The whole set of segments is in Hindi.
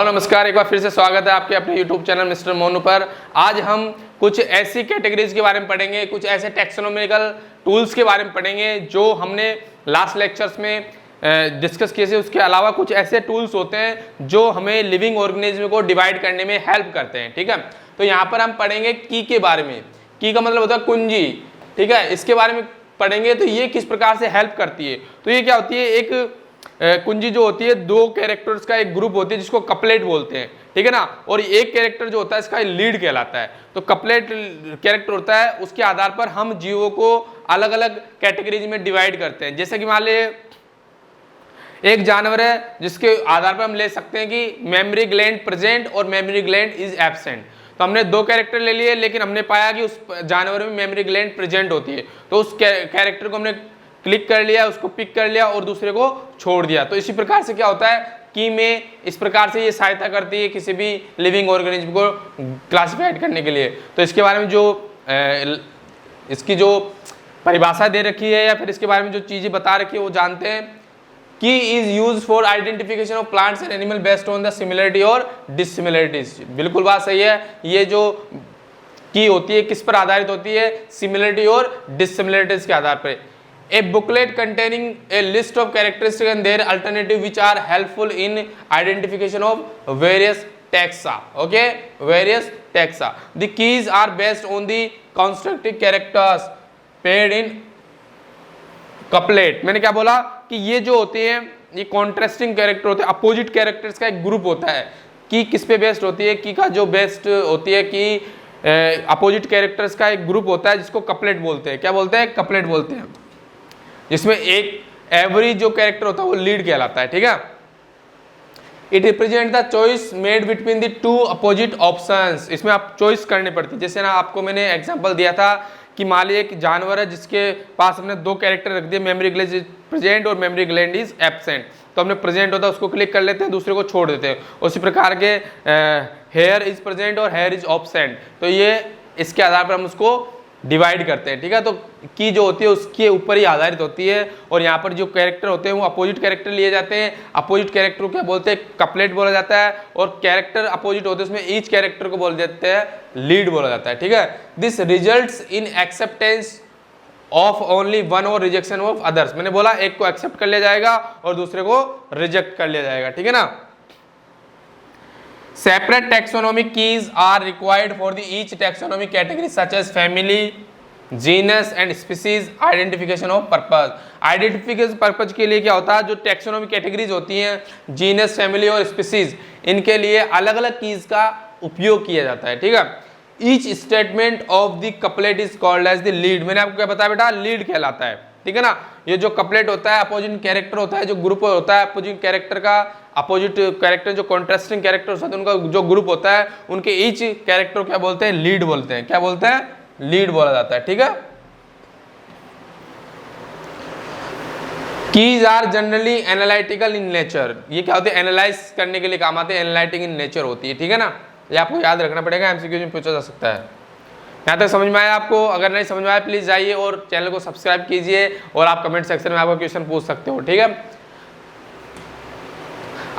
नमस्कार, एक बार फिर से स्वागत है आपके अपने YouTube चैनल मिस्टर मोनू पर। आज हम कुछ ऐसी कैटेगरीज के बारे में पढ़ेंगे, कुछ ऐसे टैक्सोनॉमिकल टूल्स के बारे में पढ़ेंगे जो हमने लास्ट लेक्चर्स में डिस्कस किए थे। उसके अलावा कुछ ऐसे टूल्स होते हैं जो हमें लिविंग ऑर्गेनिज्म को डिवाइड करने में हेल्प करते हैं। ठीक है, तो यहाँ पर हम पढ़ेंगे की के बारे में। की का मतलब होता है कुंजी। ठीक है, इसके बारे में पढ़ेंगे तो ये किस प्रकार से हेल्प करती है। तो ये क्या होती है, एक कुंजी जो होती है दो कैरेक्टर्स का एक ग्रुप होती है जिसको कपलेट बोलते हैं। ठीक है ना, और एक कैरेक्टर जो होता है इसका लीड कहलाता है। तो कपलेट कैरेक्टर होता है, उसके आधार पर हम जीवों को अलग अलग कैटेगरीज में डिवाइड करते हैं। जैसे कि मान लीजिए एक जानवर है जिसके आधार पर हम ले सकते हैं कि मेमोरी ग्लैंड प्रेजेंट और मेमोरी ग्लैंड इज एब्सेंट। तो हमने दो कैरेक्टर ले लिए, लेकिन हमने पाया कि उस जानवर में मेमोरी ग्लैंड प्रेजेंट होती है, तो उस कैरेक्टर को हमने क्लिक कर लिया, उसको पिक कर लिया और दूसरे को छोड़ दिया। तो इसी प्रकार से क्या होता है की में इस प्रकार से ये सहायता करती है किसी भी लिविंग ऑर्गेनिज्म को क्लासिफाइड करने के लिए। तो इसके बारे में जो इसकी जो परिभाषा दे रखी है या फिर इसके बारे में जो चीजें बता रखी है वो जानते हैं। की is use for identification of plants and animal based on the similarity और डिससिमिलरिटीज। बिल्कुल बात सही है। ये जो की होती है किस पर आधारित होती है, सिमिलरिटी और डिससिमिलरिटीज के आधार पर। A booklet containing a list of characteristics and their alternative which are helpful in identification of various taxa. Okay, various taxa. The keys are based on the constructive characters paired in couplet. मैंने क्या बोला कि ये जो होते हैं ये कॉन्ट्रास्टिंग कैरेक्टर होते हैं, अपोजिट कैरेक्टर्स का एक ग्रुप होता है। की किस पे बेस्ड होती है, की का जो बेस्ट होती है कि अपोजिट कैरेक्टर्स का एक ग्रुप होता है जिसको कपलेट बोलते हैं। क्या बोलते हैं, कपलेट बोलते हैं, जिसमें एक एवरी जो कैरेक्टर होता है वो लीड कहलाता है। ठीक है, it represent the choice made between the two opposite options. इसमें आप चॉइस करनी पड़ती है। जैसे ना आपको मैंने एग्जांपल दिया था कि मान लीजिए एक जानवर है जिसके पास हमने दो कैरेक्टर रख दिए, मेमोरी ग्लैंड इज प्रेजेंट और मेमोरी ग्लैंड इज एब्सेंट। तो हमने प्रेजेंट होता है उसको क्लिक कर लेते हैं, दूसरे को छोड़ देते हैं। उसी प्रकार के हेयर इज प्रेजेंट और हेयर इज ऑब्सेंट, तो ये इसके आधार पर हम उसको डिवाइड करते हैं। ठीक है, तो की जो होती है उसके ऊपर ही आधारित होती है। और यहाँ पर जो कैरेक्टर होते हैं वो अपोजिट कैरेक्टर लिए जाते हैं। अपोजिट कैरेक्टर को क्या बोलते हैं, कपलेट बोला जाता है। और कैरेक्टर अपोजिट होते हैं उसमें ईच कैरेक्टर को बोल देते हैं लीड बोला जाता है। ठीक है, this results in acceptance of only one और रिजेक्शन ऑफ अदर्स। मैंने बोला एक को एक्सेप्ट कर लिया जाएगा और दूसरे को रिजेक्ट कर लिया जाएगा। ठीक है ना। Separate taxonomic keys are required for the each taxonomic category such as family, genus and species identification of purpose. Identification purpose के लिए क्या होता है, जो taxonomic categories होती हैं जीनस, फैमिली और स्पीसीज, इनके लिए अलग अलग कीज का उपयोग किया जाता है। ठीक है, each statement of the couplet is called as the lead. मैंने आपको क्या बताया बेटा, लीड कहलाता है। ठीक है ना, ये जो कपलेट होता है अपोजिट कैरेक्टर होता है, जो ग्रुप होता है अपोजिट कैरेक्टर का, अपोजिट कैरेक्टर जो कॉन्ट्रास्टिंग कैरेक्टर होता है उनका जो ग्रुप होता है, उनके ईच कैरेक्टर क्या बोलते हैं, लीड बोलते हैं। क्या बोलते हैं, लीड बोला जाता है। ठीक है, keys are generally analytical in nature. ये क्या होते हैं, एनालाइज करने के लिए काम आते हैं, एनालिटिक इन नेचर होती है। ठीक है ना, ये आपको याद रखना पड़ेगा, एमसीक्यू में पूछा जा सकता है। यहाँ तक समझ में आया आपको? अगर नहीं समझ में आया प्लीज जाइए और चैनल को सब्सक्राइब कीजिए और आप कमेंट सेक्शन में आपका क्वेश्चन पूछ सकते हो। ठीक है,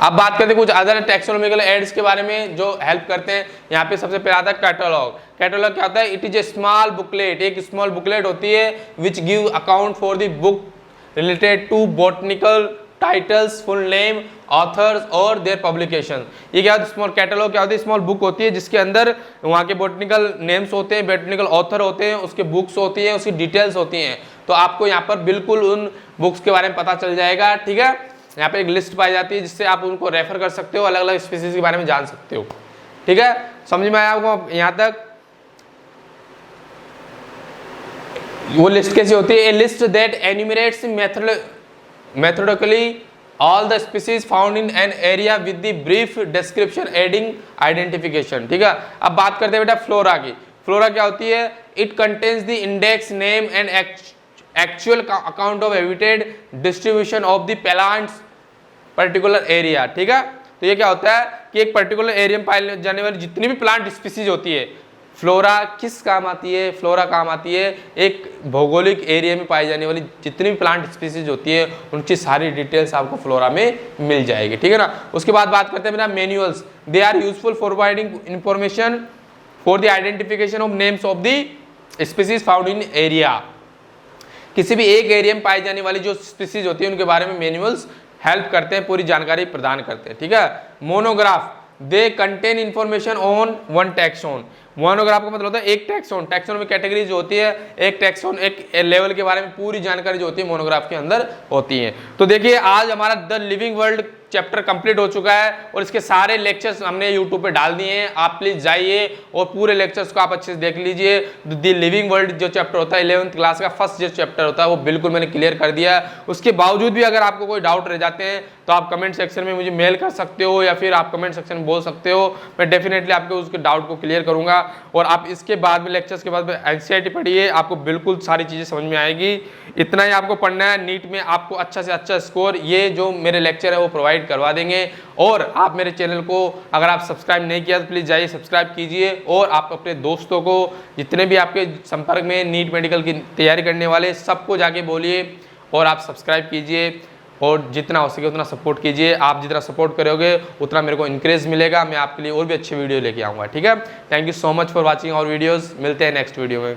अब बात करते हैं कुछ अदर टैक्सोनॉमिकल एड्स के बारे में जो हेल्प करते हैं। यहाँ पे सबसे पहला आता है कैटलॉग। कैटलॉग क्या होता है, it is a small booklet. एक स्मॉल बुकलेट होती है which give account for the book related to botanical titles, full name, authors और देयर पब्लिकेशन। ये क्या होता है, स्मॉल कैटलॉग क्या होती है, स्मॉल बुक होती है जिसके अंदर वहाँ के बॉटनिकल नेम्स होते हैं, बॉटनिकल ऑथर होते हैं, उसके बुक्स होती हैं, उसकी डिटेल्स होती हैं। तो आपको यहाँ पर बिल्कुल उन बुक्स के बारे में पता चल जाएगा। ठीक है, यहाँ पे एक लिस्ट पाई जाती है जिससे आप उनको रेफर कर सकते हो, अलग अलग स्पीसीज के बारे में जान सकते हो। ठीक है, समझ में आया आपको यहाँ तक? वो लिस्ट कैसी होती है, a list that enumerates methodically all the species found in an area with the brief description aiding identification. ठीक है, अब बात करते हैं बेटा फ्लोरा की। फ्लोरा क्या होती है, it contains the index, name and actual account of habitat distribution of the plants particular area. ठीक है, तो ये क्या होता है कि एक पर्टिकुलर एरिया में पाए जाने वाली जितनी भी प्लांट स्पीसीज होती है फ्लोरा किस काम आती है? फ्लोरा काम आती है एक भौगोलिक एरिया में पाई जाने वाली जितनी भी प्लांट स्पीसीज होती है उनकी सारी डिटेल्स आपको फ्लोरा में मिल जाएगी, ठीक है ना। उसके बाद बात करते हैं मेरा manuals. They are useful for providing information for the identification of names of the species found in area. किसी भी एक एरिया में पाई जाने वाली जो स्पीसीज होती है उनके बारे में मैनुअल्स हेल्प करते हैं, पूरी जानकारी प्रदान करते हैं, ठीक है। Monograph, they contain information on one taxon. Monograph का मतलब होता है एक टैक्सोन। टैक्सोन में कैटेगरी जो होती है, एक टैक्सोन एक लेवल के बारे में पूरी जानकारी जो होती है मोनोग्राफ के अंदर होती है। तो देखिए आज हमारा the living world chapter complete हो चुका है और इसके सारे लेक्चर्स हमने यूट्यूब पे डाल दिए हैं। आप प्लीज जाइए और पूरे लेक्चर्स को आप अच्छे से देख लीजिए। द लिविंग वर्ल्ड जो चैप्टर होता है 11th क्लास का फर्स्ट जो चैप्टर होता है वो बिल्कुल मैंने क्लियर कर दिया है। उसके बावजूद भी अगर आपको कोई डाउट रह जाते हैं तो आप कमेंट सेक्शन में मुझे मेल कर सकते हो या फिर आप कमेंट सेक्शन में बोल सकते हो। मैं डेफिनेटली आपके उसके डाउट को क्लियर करूंगा। और आप इसके बाद में लेक्चर्स के बाद में एनसीईआरटी पढ़िए, आपको बिल्कुल सारी चीज़ें समझ में आएगी। इतना ही आपको पढ़ना है। नीट में आपको अच्छा से अच्छा स्कोर ये जो मेरे लेक्चर है वो प्रोवाइड करवा देंगे। और आप मेरे चैनल को अगर आप सब्सक्राइब नहीं किया तो प्लीज़ जाइए सब्सक्राइब कीजिए और आप अपने दोस्तों को जितने भी आपके संपर्क में नीट मेडिकल की तैयारी करने वाले सबको जाके बोलिए और आप सब्सक्राइब कीजिए और जितना हो सके उतना सपोर्ट कीजिए। आप जितना सपोर्ट करोगे उतना मेरे को इंकरेज मिलेगा, मैं आपके लिए और भी अच्छे वीडियो लेके आऊँगा, ठीक है। Thank you so much for watching our videos. मिलते हैं नेक्स्ट वीडियो में।